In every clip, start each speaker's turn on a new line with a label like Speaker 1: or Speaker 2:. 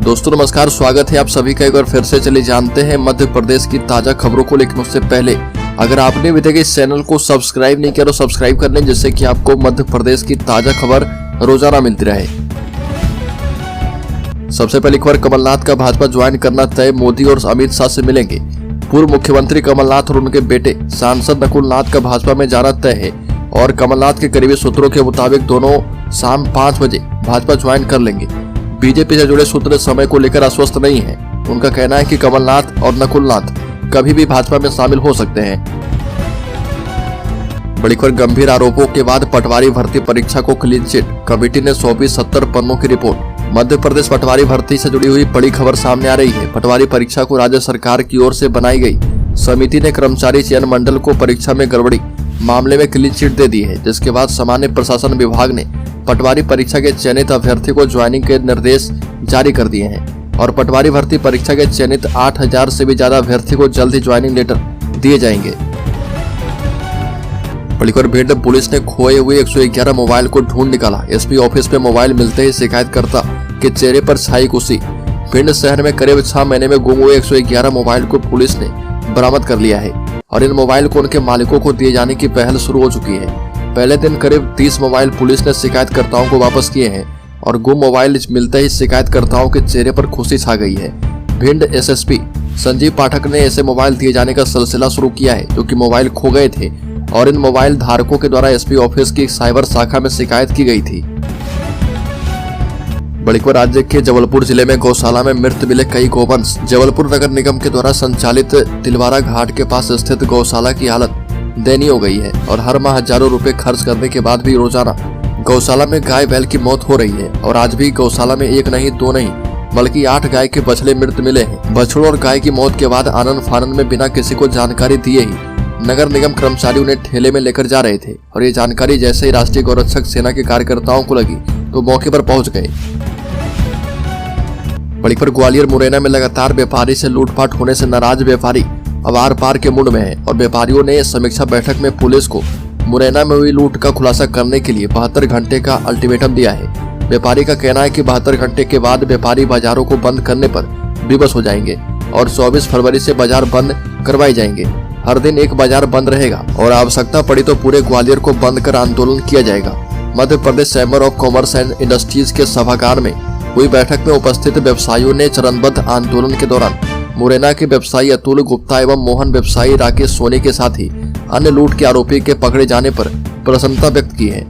Speaker 1: दोस्तों नमस्कार, स्वागत है आप सभी का एक बार फिर से। चलिए जानते हैं मध्य प्रदेश की ताजा खबरों को। लेकिन उससे पहले अगर आपने अभी तक इस चैनल को सब्सक्राइब नहीं किया तो सब्सक्राइब कर लें, जिससे कि आपको मध्य प्रदेश की ताजा खबर रोजाना मिलती रहे। सबसे पहली खबर, कमलनाथ का भाजपा ज्वाइन करना तय, मोदी और अमित शाह से मिलेंगे। पूर्व मुख्यमंत्री कमलनाथ और उनके बेटे सांसद नकुल नाथ का भाजपा में जाना तय है और कमलनाथ के करीबी सूत्रों के मुताबिक दोनों शाम 5 बजे भाजपा ज्वाइन कर लेंगे। बीजेपी से जुड़े सूत्र समय को लेकर आश्वस्त नहीं है। उनका कहना है कि कमलनाथ और नकुल नाथ कभी भी भाजपा में शामिल हो सकते हैं। बड़ी खबर, गंभीर आरोपों के बाद पटवारी भर्ती परीक्षा को क्लीन चिट, कमेटी ने सौंपी 70 पन्नों की रिपोर्ट। मध्य प्रदेश पटवारी भर्ती से जुड़ी हुई बड़ी खबर सामने आ रही है। पटवारी परीक्षा को राज्य सरकार की ओर से बनाई गई समिति ने कर्मचारी चयन मंडल को परीक्षा में गड़बड़ी मामले में क्लीन चिट दे दी है, जिसके बाद सामान्य प्रशासन विभाग ने पटवारी परीक्षा के चयनित अभ्यर्थी को ज्वाइनिंग के निर्देश जारी कर दिए हैं और पटवारी भर्ती परीक्षा के चयनित 8000 से भी ज्यादा अभ्यर्थी को जल्द ही ज्वाइनिंग लेटर दिए जाएंगे। बड़ी खबर, भिंड पुलिस ने खोए हुए 111 मोबाइल को ढूंढ निकाला। एसपी ऑफिस में मोबाइल मिलते ही शिकायतकर्ता के चेहरे पर छाई खुशी। भिंड शहर में करीब 6 महीने में गुम हुए 111 मोबाइल को पुलिस ने बरामद कर लिया है और इन मोबाइल को उनके मालिकों को दिए जाने की पहल शुरू हो चुकी है। पहले दिन करीब 30 मोबाइल पुलिस ने शिकायतकर्ताओं को वापस किए हैं और गुम मोबाइल मिलते ही शिकायतकर्ताओं के चेहरे पर खुशी छा गई है। भिंड एसएसपी संजीव पाठक ने ऐसे मोबाइल दिए जाने का सिलसिला शुरू किया है जो कि मोबाइल खो गए थे और इन मोबाइल धारकों के द्वारा एसपी ऑफिस की साइबर शाखा में शिकायत की गई थी। बड़ी खबर, राज्य के जबलपुर जिले में गौशाला में मृत मिले कई गौवंश। जबलपुर नगर निगम के द्वारा संचालित तिलवारा घाट के पास स्थित गौशाला की हालत दयनीय हो गई है और हर माह हजारों रुपए खर्च करने के बाद भी रोजाना गौशाला में गाय बैल की मौत हो रही है और आज भी गौशाला में 1 नहीं 2 नहीं बल्कि 8 गाय के बछड़े मृत मिले हैं। बछड़ों और गाय की मौत के बाद आनन फानन में बिना किसी को जानकारी दिए ही नगर निगम कर्मचारी उन्हें ठेले में लेकर जा रहे थे और ये जानकारी जैसे ही राष्ट्रीय गौरक्षक सेना के कार्यकर्ताओं को लगी तो मौके पर पहुंच गए। बड़ी खबर, ग्वालियर मुरैना में लगातार व्यापारी से लूटपाट होने से नाराज व्यापारी अब आर पार के मूड में है और व्यापारियों ने समीक्षा बैठक में पुलिस को मुरैना में हुई लूट का खुलासा करने के लिए 72 घंटे का अल्टीमेटम दिया है। व्यापारी का कहना है कि 72 घंटे के बाद व्यापारी बाजारों को बंद करने पर विवश हो जाएंगे और 24 फरवरी से बाजार बंद करवाए जाएंगे। हर दिन एक बाजार बंद रहेगा और आवश्यकता पड़ी तो पूरे ग्वालियर को बंद कर आंदोलन किया जाएगा। Madhya Pradesh chamber of commerce and industries के सभागार में हुई बैठक में उपस्थित व्यवसायियों ने चरणबद्ध आंदोलन के दौरान मुरैना के व्यवसायी अतुल गुप्ता एवं मोहन व्यवसायी राकेश सोनी के साथ ही अन्य लूट के आरोपी के पकड़े जाने पर प्रसन्नता व्यक्त की है।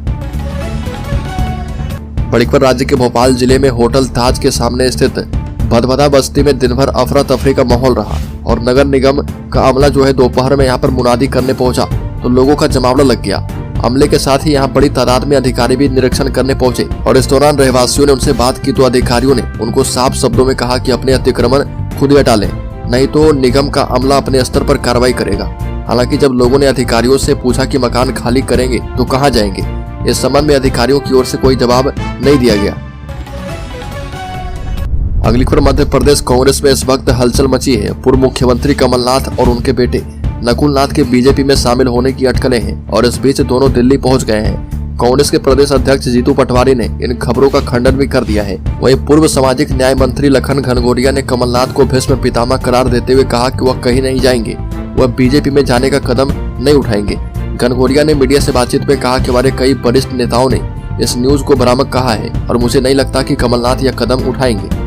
Speaker 1: बड़ी खबर, राज्य के भोपाल जिले में होटल ताज के सामने स्थित भदभदा बस्ती में दिन भर अफरा तफरी का माहौल रहा और नगर निगम का अमला जो है दोपहर में यहाँ पर मुनादी करने पहुंचा तो लोगों का जमावड़ा लग गया। अमले के साथ ही यहाँ बड़ी तादाद में अधिकारी भी निरीक्षण करने पहुंचे और इस दौरान रहवासियों ने उनसे बात की तो अधिकारियों ने उनको साफ शब्दों में कहा कि अपने अतिक्रमण खुद हटा लें, नहीं तो निगम का अमला अपने स्तर पर कार्रवाई करेगा। हालांकि जब लोगों ने अधिकारियों से पूछा कि मकान खाली करेंगे तो कहां जाएंगे, इस संबंध में अधिकारियों की ओर से कोई जवाब नहीं दिया गया। अगली खबर, मध्य प्रदेश कांग्रेस में इस वक्त हलचल मची है। पूर्व मुख्यमंत्री कमलनाथ और उनके बेटे नकुल नाथ के बीजेपी में शामिल होने की अटकलें हैं और इस बीच दोनों दिल्ली पहुंच गए हैं। कांग्रेस के प्रदेश अध्यक्ष जीतू पटवारी ने इन खबरों का खंडन भी कर दिया है। वहीं पूर्व सामाजिक न्याय मंत्री लखन घनघोरिया ने कमलनाथ को भीष्म पितामह करार देते हुए कहा कि वह कहीं नहीं जाएंगे, वह बीजेपी में जाने का कदम नहीं उठाएंगे। घनघोरिया ने मीडिया से बातचीत में कहा कि हमारे कई वरिष्ठ नेताओं ने इस न्यूज को भ्रामक कहा है और मुझे नहीं लगता कि कमलनाथ यह कदम उठाएंगे।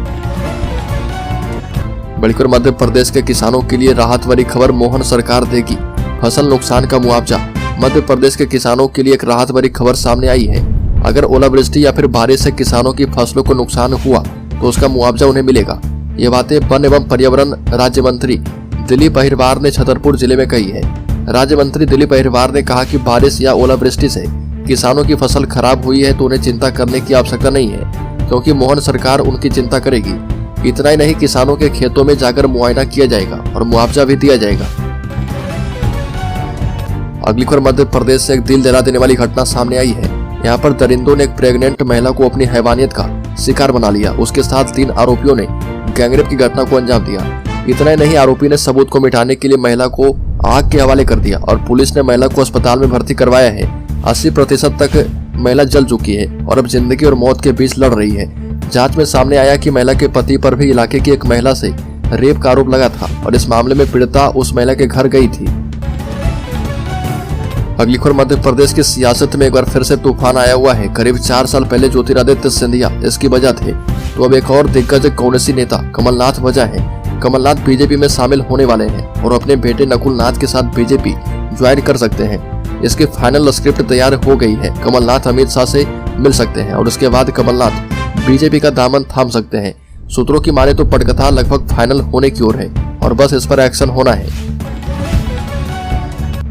Speaker 1: बड़ी खबर, मध्य प्रदेश के किसानों के लिए राहत भरी खबर, मोहन सरकार देगी फसल नुकसान का मुआवजा। मध्य प्रदेश के किसानों के लिए एक राहत भरी खबर सामने आई है। अगर ओलावृष्टि या फिर बारिश से किसानों की फसलों को नुकसान हुआ तो उसका मुआवजा उन्हें मिलेगा। ये बातें वन एवं पर्यावरण राज्य मंत्री दिलीप अहिरवार ने छतरपुर जिले में कही है। राज्य मंत्री दिलीप अहिरवार ने कहा कि बारिश या ओलावृष्टि से किसानों की फसल खराब हुई है तो उन्हें चिंता करने की आवश्यकता नहीं है, क्योंकि मोहन सरकार उनकी चिंता करेगी। इतना ही नहीं, किसानों के खेतों में जाकर मुआयना किया जाएगा और मुआवजा भी दिया जाएगा। अगली खबर, मध्य प्रदेश से एक दिल जला देने वाली घटना सामने आई है। यहाँ पर दरिंदों ने एक प्रेग्नेंट महिला को अपनी हैवानियत का शिकार बना लिया। उसके साथ 3 आरोपियों ने गैंगरेप की घटना को अंजाम दिया। इतना ही नहीं, आरोपी ने सबूत को मिटाने के लिए महिला को आग के हवाले कर दिया और पुलिस ने महिला को अस्पताल में भर्ती करवाया है। 80% तक महिला जल चुकी है और अब जिंदगी और मौत के बीच लड़ रही है। जांच में सामने आया कि महिला के पति पर भी इलाके की एक महिला से रेप का आरोप लगा था और इस मामले में पीड़िता उस महिला के घर गई थी। अगली खबर मध्य प्रदेश की सियासत में एक बार फिर से तूफान आया हुआ है। करीब 4 साल पहले ज्योतिरादित्य सिंधिया इसकी वजह थे, तो अब एक और दिग्गज कांग्रेसी नेता कमलनाथ वजह है। कमलनाथ बीजेपी में शामिल होने वाले हैं और अपने बेटे नकुल नाथ के साथ बीजेपी ज्वाइन कर सकते हैं। इसकी फाइनल स्क्रिप्ट तैयार हो गई है। कमलनाथ अमित शाह से मिल सकते हैं और उसके बाद कमलनाथ बीजेपी का दामन थाम सकते हैं। सूत्रों की माने तो पटकथा लगभग फाइनल होने की ओर है और बस इस पर एक्शन होना है।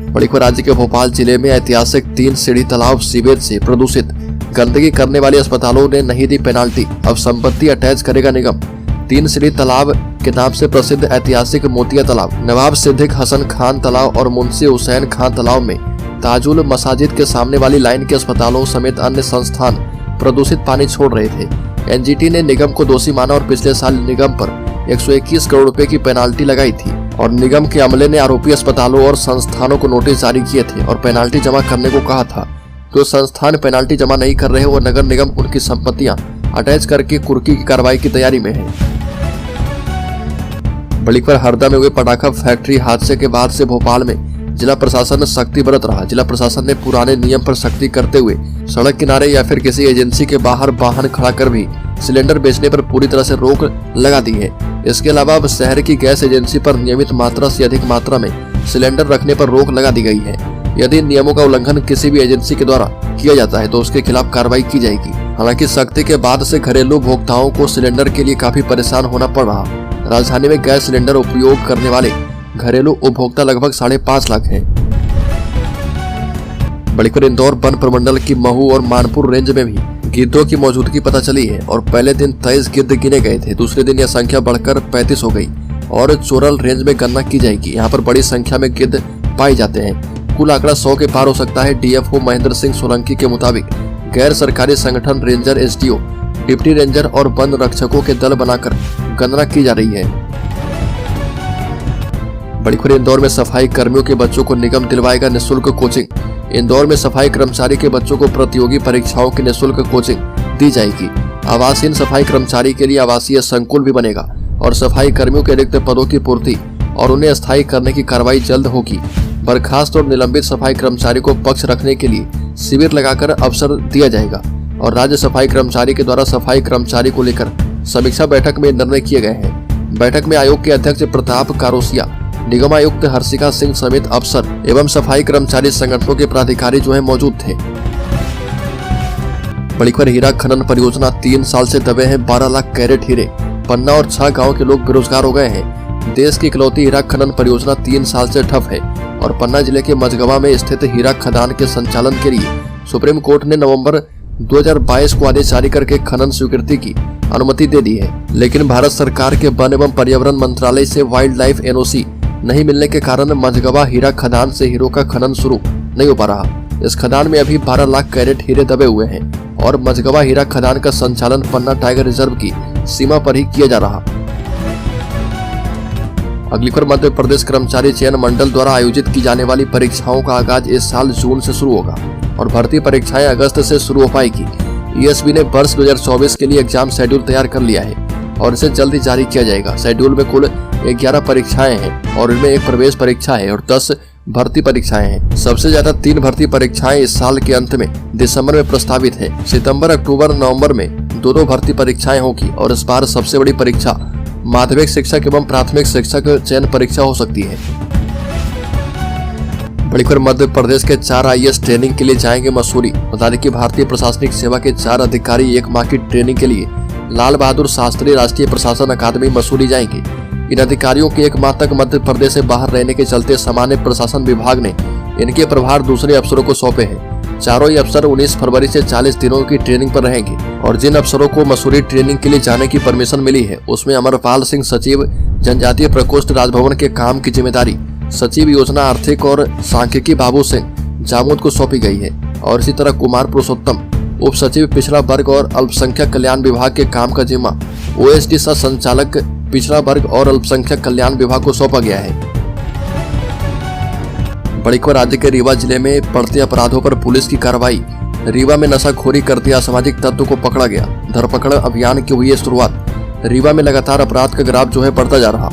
Speaker 1: बड़ी खबर राज्य के भोपाल जिले में ऐतिहासिक 3 सीढ़ी तालाब सीवेज से प्रदूषित गंदगी करने वाले अस्पतालों ने नहीं दी पेनाल्टी। अब संपत्ति अटैच करेगा निगम। 3 सीढ़ी तालाब के नाम से प्रसिद्ध ऐतिहासिक मोतिया तालाब, नवाब सिद्दीक हसन खान तालाब और मुंशी हुसैन खान तालाब में ताजुल मसाजिद के सामने वाली लाइन के अस्पतालों समेत अन्य संस्थान प्रदूषित पानी छोड़ रहे थे। एनजीटी ने निगम को दोषी माना और पिछले साल निगम पर 121 करोड़ रुपए की पेनाल्टी लगाई थी और निगम के अमले ने आरोपी अस्पतालों और संस्थानों को नोटिस जारी किए थे और पेनाल्टी जमा करने को कहा था। जो संस्थान पेनाल्टी जमा नहीं कर रहे वो नगर निगम उनकी संपत्तियां अटैच करके कुर्की की कार्रवाई की तैयारी में है। बड़ी खबर हरदा में हुए पटाखा फैक्ट्री हादसे के बाद से भोपाल में जिला प्रशासन सख्ती बरत रहा। जिला प्रशासन ने पुराने नियम पर सख्ती करते हुए सड़क किनारे या फिर किसी एजेंसी के बाहर वाहन खड़ा कर भी सिलेंडर बेचने पर पूरी तरह से रोक लगा दी है। इसके अलावा अब शहर की गैस एजेंसी पर नियमित मात्रा से अधिक मात्रा में सिलेंडर रखने पर रोक लगा दी गई है। यदि नियमों का उल्लंघन किसी भी एजेंसी के द्वारा किया जाता है तो उसके खिलाफ कार्रवाई की जाएगी। हालांकि सख्ती के बाद से घरेलू उपभोक्ताओं को सिलेंडर के लिए काफी परेशान होना पड़ रहा। राजधानी में गैस सिलेंडर उपयोग करने वाले घरेलू उपभोक्ता लगभग 5.5 लाख हैं। बड़ी खबर इंदौर वन प्रमंडल की महू और मानपुर रेंज में भी गिद्धों की मौजूदगी पता चली है और पहले दिन 23 गिद्ध गिने गए थे। दूसरे दिन यह संख्या बढ़कर 35 हो गई और चोरल रेंज में गणना की जाएगी। यहाँ पर बड़ी संख्या में गिद्ध पाए जाते हैं। कुल आंकड़ा 100 के पार हो सकता है। डीएफओ महेंद्र सिंह सोलंकी के मुताबिक गैर सरकारी संगठन रेंजर, एसडीओ, डिप्टी रेंजर और वन रक्षकों के दल बनाकर गणना की जा रही है। बड़ी खबर इंदौर में सफाई कर्मियों के बच्चों को निगम दिलवाएगा निःशुल्क कोचिंग। इंदौर में सफाई कर्मचारी के बच्चों को प्रतियोगी परीक्षाओं की निःशुल्क कोचिंग दी जाएगी। आवासीन सफाई कर्मचारी के लिए आवासीय संकुल भी बनेगा और सफाई कर्मियों के रिक्त पदों की पूर्ति और उन्हें स्थायी करने की कार्रवाई जल्द होगी। बर्खास्त और निलंबित सफाई कर्मचारी को पक्ष रखने के लिए शिविर लगाकर अवसर दिया जाएगा और राज्य सफाई कर्मचारी के द्वारा सफाई कर्मचारी को लेकर समीक्षा बैठक में निर्णय किए गए हैं। बैठक में आयोग के अध्यक्ष प्रताप कारोसिया, निगम आयुक्त हर्षिका सिंह समेत अफसर एवं सफाई कर्मचारी संगठनों के पदाधिकारी जो है मौजूद थे। बड़ी खबर हीरा खनन परियोजना 3 साल से दबे हैं 12 लाख कैरेट हीरे। पन्ना और 6 गांव के लोग बेरोजगार हो गए हैं। देश की इकलौती हीरा खनन परियोजना 3 साल से ठप है और पन्ना जिले के मझगवा में स्थित हीरा खदान के संचालन के लिए सुप्रीम कोर्ट ने नवंबर 2022 को आदेश जारी करके खनन स्वीकृति की अनुमति दे दी है। लेकिन भारत सरकार के वन एवं पर्यावरण मंत्रालय से वाइल्ड लाइफ एनओसी नहीं मिलने के कारण मझगवा हीरा खदान से हीरो का खनन शुरू नहीं हो पा रहा। इस खदान में अभी 12 लाख कैरेट हीरे दबे हुए हैं और मझगवा हीरा खदान का संचालन पन्ना टाइगर रिजर्व की सीमा पर ही किया जा रहा। अगली खबर मध्य प्रदेश कर्मचारी चयन मंडल द्वारा आयोजित की जाने वाली परीक्षाओं का आगाज इस साल जून से शुरू होगा और भर्ती परीक्षाएं अगस्त से शुरू हो पाएगी। ईएसबी ने वर्ष 2024 के लिए एग्जाम शेड्यूल तैयार कर लिया है और इसे जल्दी जारी किया जाएगा। शेड्यूल में कुल 11 परीक्षाएं हैं और इनमें 1 प्रवेश परीक्षा है और 10 भर्ती परीक्षाएं हैं। सबसे ज्यादा 3 भर्ती परीक्षाएं इस साल के अंत में दिसंबर में प्रस्तावित है। सितंबर, अक्टूबर, नवंबर में 2 भर्ती परीक्षाएं होगी और इस बार सबसे बड़ी परीक्षा माध्यमिक शिक्षक एवं प्राथमिक शिक्षक चयन परीक्षा हो सकती है। बड़ी खबर मध्य प्रदेश के 4 आईएएस ट्रेनिंग के लिए जाएंगे मसूरी। बता दें कि भारतीय प्रशासनिक सेवा के 4 अधिकारी 1 माह की ट्रेनिंग के लिए लाल बहादुर शास्त्री राष्ट्रीय प्रशासन अकादमी मसूरी जाएंगे। इन अधिकारियों के 1 माह तक मध्य प्रदेश से बाहर रहने के चलते सामान्य प्रशासन विभाग ने इनके प्रभार दूसरे अफसरों को सौंपे हैं। चारों ही अफसर 19 फरवरी से 40 दिनों की ट्रेनिंग पर रहेंगे और जिन अफसरों को मसूरी ट्रेनिंग के लिए जाने की परमिशन मिली है उसमें अमरपाल सिंह सचिव जनजातीय प्रकोष्ठ राजभवन के काम की जिम्मेदारी सचिव योजना आर्थिक और सांख्यिकी बाबू सिंह जामुद को सौंपी गई है और इसी तरह कुमार पुरुषोत्तम उप सचिव पिछड़ा वर्ग और अल्पसंख्यक कल्याण विभाग के काम का जिम्मा ओएसडी सह संचालक पिछड़ा वर्ग और अल्पसंख्यक कल्याण विभाग को सौंपा गया है। बड़ी खबर राज्य के रीवा जिले में बढ़ते अपराधों पर पुलिस की कार्रवाई। रीवा में नशाखोरी करते असामाजिक तत्व को पकड़ा गया। धरपकड़ अभियान की हुई है शुरुआत। रीवा में लगातार अपराध का ग्राफ जो है बढ़ता जा रहा।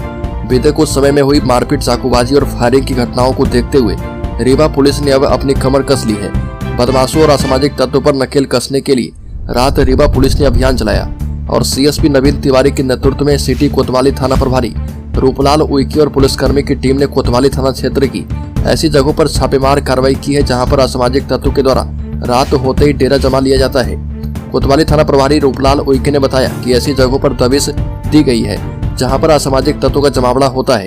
Speaker 1: बीते कुछ समय में हुई मारपीट, चाकूबाजी और फायरिंग की घटनाओं को देखते हुए रीवा पुलिस ने अब अपनी कमर कस ली है। बदमाशों और असामाजिक तत्वों पर नकेल कसने के लिए रात रीवा पुलिस ने अभियान चलाया और सीएसपी नवीन तिवारी के नेतृत्व में सिटी कोतवाली थाना प्रभारी रूपलाल उइके और पुलिसकर्मी की टीम ने कोतवाली थाना क्षेत्र की ऐसी जगहों पर छापेमार कार्रवाई की है जहां पर असामाजिक तत्वों के द्वारा रात होते ही डेरा जमा लिया जाता है। कोतवाली थाना प्रभारी रूपलाल उइके ने बताया कि ऐसी जगहों पर दबिश दी गई है जहां पर असामाजिक तत्वों का जमावड़ा होता है।